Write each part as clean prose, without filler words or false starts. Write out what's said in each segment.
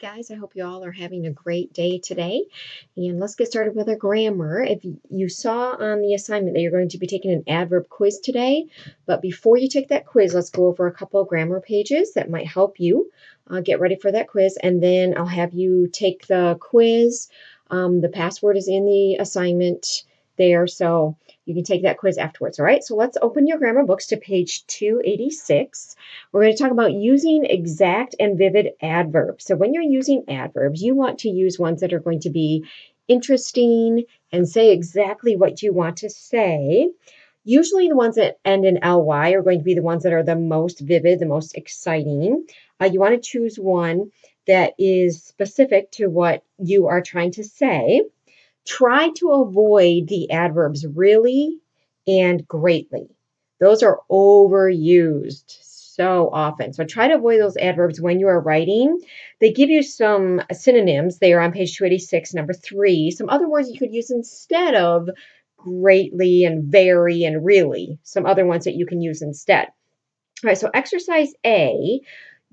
guys. I hope you all are having a great day today. And let's get started with our grammar. If you saw on the assignment that you're going to be taking an adverb quiz today, but before you take that quiz, let's go over a couple of grammar pages that might help you get ready for that quiz. And then I'll have you take the quiz. The password is in the assignment there, so you can take that quiz afterwards. All right, so let's open your grammar books to page 286. We're going to talk about using exact and vivid adverbs. So when you're using adverbs, you want to use ones that are going to be interesting and say exactly what you want to say. Usually the ones that end in ly are going to be the ones that are the most vivid, the most exciting. You want to choose one that is specific to what you are trying to say. Try to avoid the adverbs really and greatly. Those are overused so often. So try to avoid those adverbs when you are writing. They give you some synonyms. They are on page 286, number 3. Some other words you could use instead of greatly and very and really. Some other ones that you can use instead. All right, so exercise A,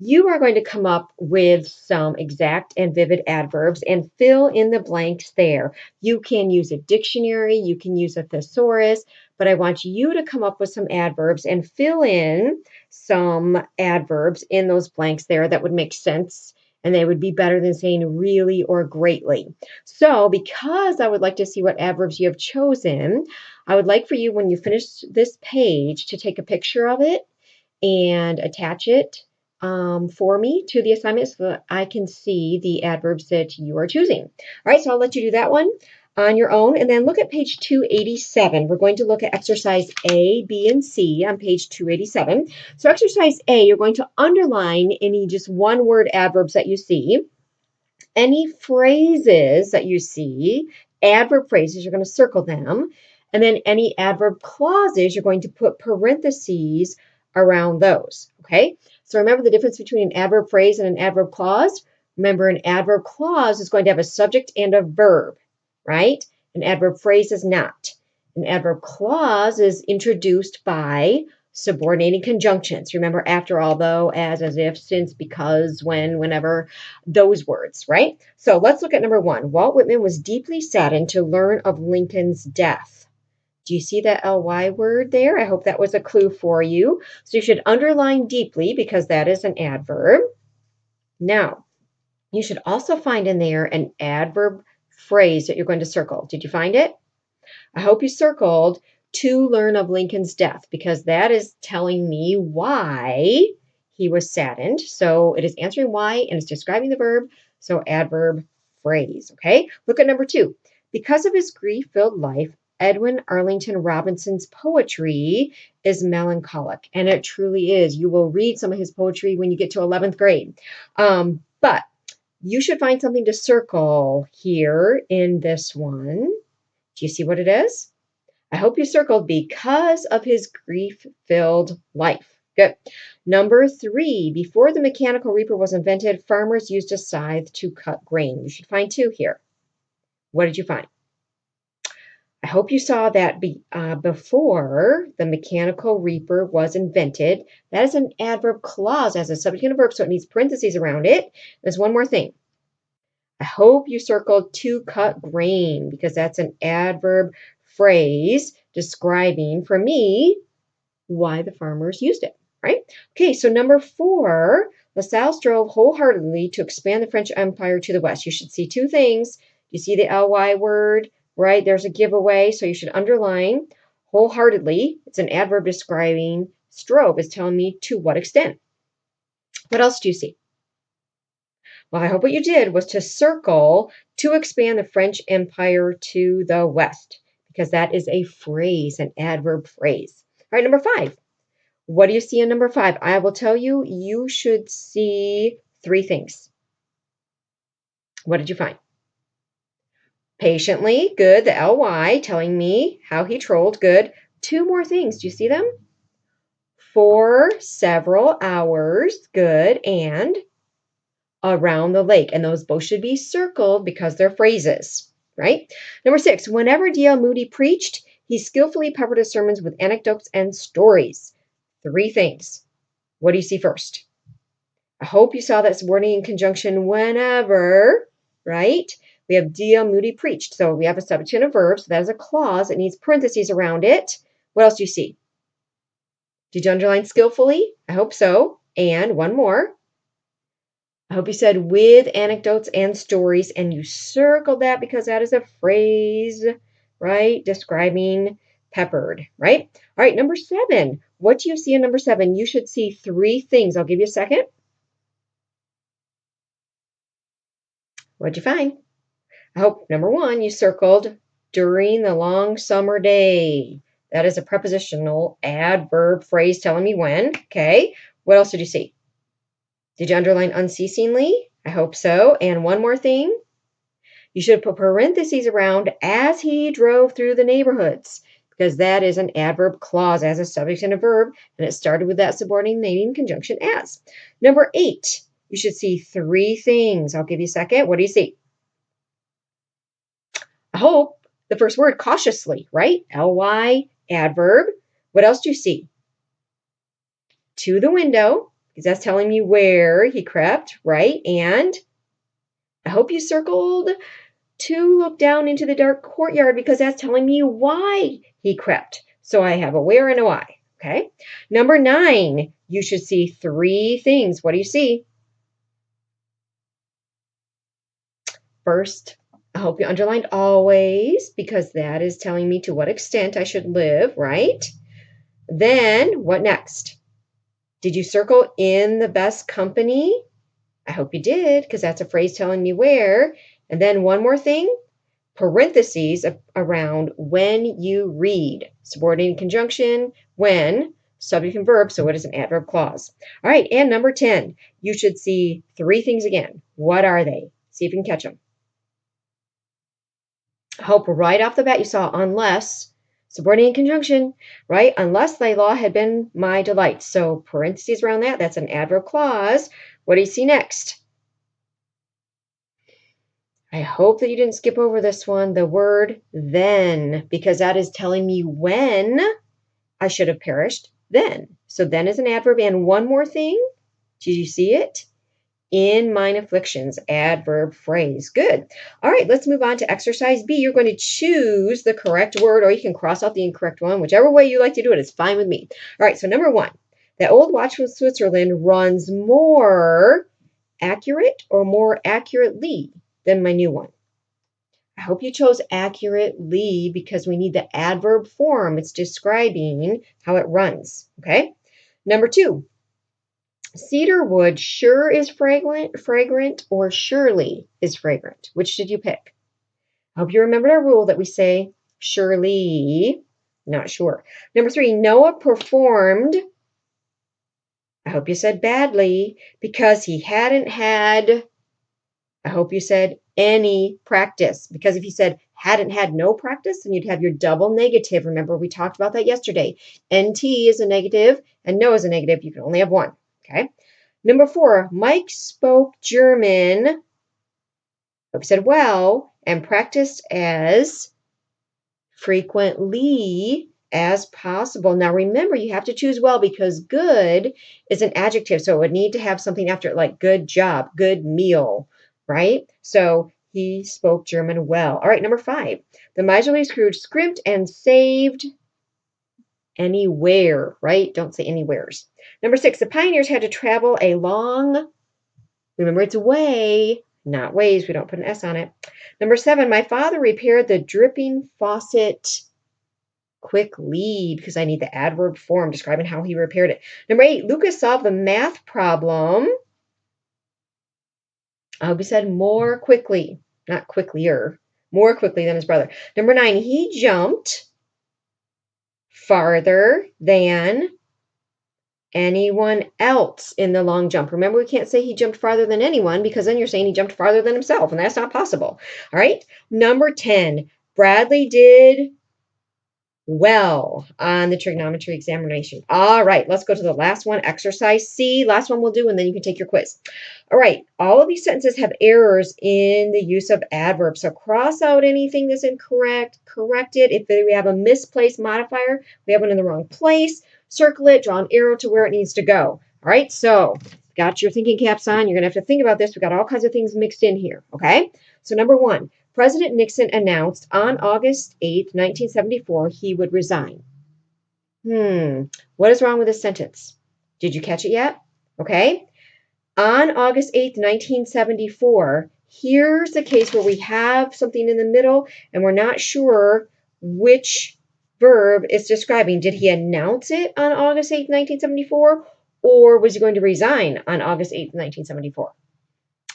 you are going to come up with some exact and vivid adverbs and fill in the blanks there. You can use a dictionary, you can use a thesaurus, but I want you to come up with some adverbs and fill in some adverbs in those blanks there that would make sense, and they would be better than saying really or greatly. So because I would like to see what adverbs you have chosen, I would like for you, when you finish this page, to take a picture of it and attach it for me to the assignment so that I can see the adverbs that you are choosing. All right, so I'll let you do that one on your own. And then look at page 287. We're going to look at exercise A, B, and C on page 287. So exercise A, you're going to underline any just one-word adverbs that you see. Any phrases that you see, adverb phrases, you're going to circle them. And then any adverb clauses, you're going to put parentheses around those. Okay? So remember the difference between an adverb phrase and an adverb clause? Remember, an adverb clause is going to have a subject and a verb, right? An adverb phrase is not. An adverb clause is introduced by subordinating conjunctions. Remember, after, although, as if, since, because, when, whenever, those words, right? So let's look at number 1. Walt Whitman was deeply saddened to learn of Lincoln's death. Do you see that ly word there? I hope that was a clue for you. So you should underline deeply because that is an adverb. Now, you should also find in there an adverb phrase that you're going to circle. Did you find it? I hope you circled to learn of Lincoln's death, because that is telling me why he was saddened. So it is answering why and it's describing the verb. So adverb phrase. Okay. Look at number 2. Because of his grief-filled life, Edwin Arlington Robinson's poetry is melancholic. And it truly is. You will read some of his poetry when you get to 11th grade. But you should find something to circle here in this one. Do you see what it is? I hope you circled because of his grief-filled life. Good. Number 3, before the mechanical reaper was invented, farmers used a scythe to cut grain. You should find 2 here. What did you find? I hope you saw that before the mechanical reaper was invented. That is an adverb clause as a subject and a verb, so it needs parentheses around it. There's one more thing. I hope you circled to cut grain because that's an adverb phrase describing, for me, why the farmers used it, right? Okay, so number 4, LaSalle strove wholeheartedly to expand the French Empire to the west. You should see 2 things. You see the ly word, right? There's a giveaway, so you should underline wholeheartedly. It's an adverb describing. Strove is telling me to what extent. What else do you see? Well, I hope what you did was to circle to expand the French Empire to the west, because that is a phrase, an adverb phrase. All right, number 5. What do you see in number 5? I will tell you, you should see 3 things. What did you find? Patiently, good. The ly telling me how he trolled, good. 2 more things. Do you see them? For several hours, good. And around the lake, and those both should be circled because they're phrases, right? Number 6, whenever D.L. Moody preached, he skillfully peppered his sermons with anecdotes and stories. 3 things. What do you see first? I hope you saw that subordinate in conjunction whenever, right? We have D.L. Moody preached. So we have a subject and a verb. So that is a clause. It needs parentheses around it. What else do you see? Did you underline skillfully? I hope so. And one more. I hope you said with anecdotes and stories, and you circled that because that is a phrase, right? Describing peppered, right? All right, number 7. What do you see in number 7? You should see 3 things. I'll give you a second. What'd you find? I hope number 1, you circled during the long summer day. That is a prepositional adverb phrase telling me when. Okay. What else did you see? Did you underline unceasingly? I hope so. And one more thing. You should put parentheses around as he drove through the neighborhoods because that is an adverb clause as a subject and a verb, and it started with that subordinating conjunction as. Number 8, you should see 3 things. I'll give you a second. What do you see? I hope the first word, cautiously, right? Ly, adverb. What else do you see? To the window, because that's telling me where he crept, right? And I hope you circled to look down into the dark courtyard because that's telling me why he crept. So I have a where and a why. Okay. Number 9, you should see 3 things. What do you see? First, I hope you underlined always because that is telling me to what extent I should live, right? Then what next? Did you circle in the best company? I hope you did because that's a phrase telling me where. And then one more thing. Parentheses around when you read. Subordinating conjunction, when, subject and verb, so it is an adverb clause. All right, and number 10, you should see 3 things again. What are they? See if you can catch them. I hope right off the bat you saw unless, subordinating conjunction, right? Unless thy law had been my delight. So parentheses around that, that's an adverb clause. What do you see next? I hope that you didn't skip over this one, the word then, because that is telling me when I should have perished then. So then is an adverb. And one more thing. Did you see it? In mine afflictions, adverb phrase. Good. All right, let's move on to exercise B. You're going to choose the correct word, or you can cross out the incorrect one. Whichever way you like to do it is fine with me. All right, so number 1, that old watch from Switzerland runs more accurate or more accurately than my new one. I hope you chose accurately because we need the adverb form. It's describing how it runs. Okay. Number 2, cedar wood sure is fragrant or surely is fragrant. Which did you pick? I hope you remembered our rule that we say surely, not sure. Number 3, Noah performed, I hope you said badly, because he hadn't had, I hope you said any practice, because if you said hadn't had no practice, then you'd have your double negative. Remember, we talked about that yesterday. NT is a negative and no is a negative. You can only have one. Okay. Number 4, Mike spoke German. I hope you said well and practiced as frequently as possible. Now remember, you have to choose well because good is an adjective. So it would need to have something after it like good job, good meal, right? So he spoke German well. All right, number 5. The miserly Scrooge scrimped and saved anywhere, right? Don't say anywheres. Number 6, the pioneers had to travel a long, remember it's way, not ways. We don't put an S on it. Number 7, my father repaired the dripping faucet quickly because I need the adverb form describing how he repaired it. Number 8, Lucas solved the math problem. I hope he said more quickly, not quicklier, more quickly than his brother. Number 9, he jumped farther than anyone else in the long jump. Remember, we can't say he jumped farther than anyone because then you're saying he jumped farther than himself, and that's not possible. All right. Number 10, Bradley did well on the trigonometry examination. All right, let's go to the last one, exercise C. Last one we'll do, and then you can take your quiz. All right, all of these sentences have errors in the use of adverbs. So cross out anything that's incorrect, correct it. If we have a misplaced modifier, we have one in the wrong place, circle it, draw an arrow to where it needs to go. All right, so Got your thinking caps on. You're going to have to think about this. We've got all kinds of things mixed in here, okay? So number one, President Nixon announced on August 8th, 1974, he would resign. What is wrong with this sentence? Did you catch it yet? Okay. On August 8th, 1974, here's the case where we have something in the middle and we're not sure which verb it's describing. Did he announce it on August 8th, 1974, or was he going to resign on August 8th, 1974?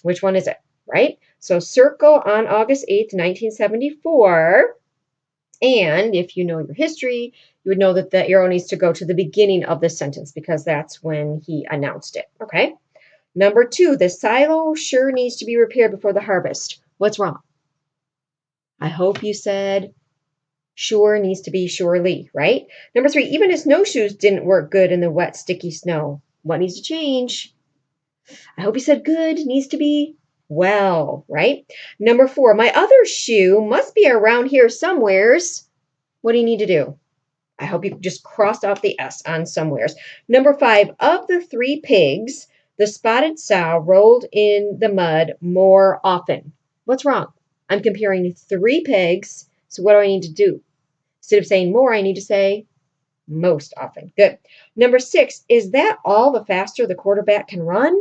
Which one is it, right? So circle on August 8th, 1974. And if you know your history, you would know that the arrow needs to go to the beginning of the sentence because that's when he announced it, okay? Number two, the silo sure needs to be repaired before the harvest. What's wrong? I hope you said sure needs to be surely, right? Number three, even his snowshoes didn't work good in the wet, sticky snow. What needs to change? I hope you said good needs to be well, right? Number four, my other shoe must be around here somewheres. What do you need to do? I hope you just crossed off the S on somewheres. Number five, of the three pigs, the spotted sow rolled in the mud more often. What's wrong? I'm comparing three pigs. So what do I need to do? Instead of saying more, I need to say most often. Good. Number six, is that all the faster the quarterback can run?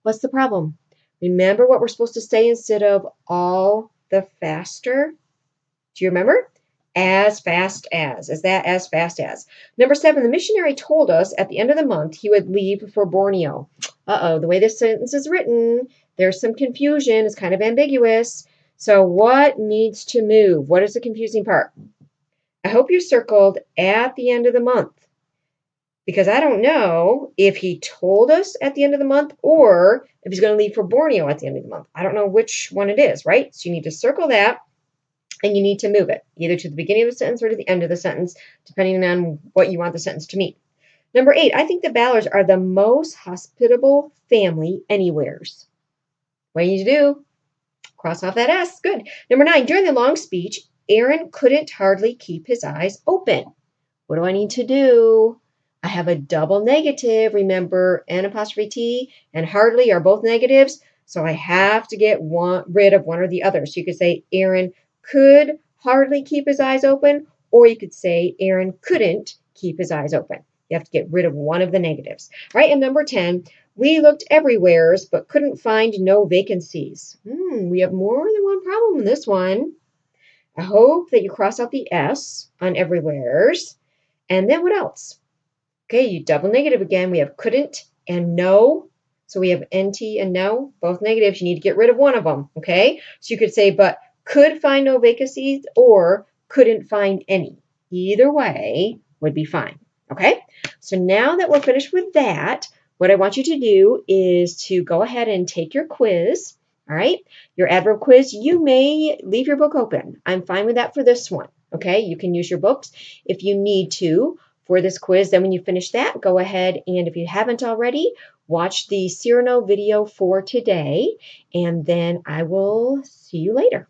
What's the problem? Remember what we're supposed to say instead of all the faster? Do you remember? As fast as. Is that as fast as? Number seven, the missionary told us at the end of the month he would leave for Borneo. Uh-oh, the way this sentence is written, there's some confusion. It's kind of ambiguous. So what needs to move? What is the confusing part? I hope you circled at the end of the month because I don't know if he told us at the end of the month or if he's going to leave for Borneo at the end of the month. I don't know which one it is, right? So you need to circle that. And you need to move it either to the beginning of the sentence or to the end of the sentence, depending on what you want the sentence to mean. Number eight, I think the Ballards are the most hospitable family anywheres. What do you need to do? Cross off that S. Good. Number nine, during the long speech, Aaron couldn't hardly keep his eyes open. What do I need to do? I have a double negative. Remember, N apostrophe T and hardly are both negatives. So I have to get rid of one or the other. So you could say Aaron could hardly keep his eyes open, or you could say Aaron couldn't keep his eyes open. You have to get rid of one of the negatives. Right, and number 10, we looked everywheres but couldn't find no vacancies. We have more than one problem in this one. I hope that you cross out the S on everywheres. And then what else? Okay, you double negative again. We have couldn't and no. So we have NT and no, both negatives. You need to get rid of one of them, okay? So you could say, but could find no vacancies or couldn't find any. Either way would be fine, okay? So now that we're finished with that, what I want you to do is to go ahead and take your quiz, all right? Your adverb quiz, you may leave your book open. I'm fine with that for this one, okay? You can use your books if you need to for this quiz. Then when you finish that, go ahead and if you haven't already, watch the Cyrano video for today, and then I will see you later.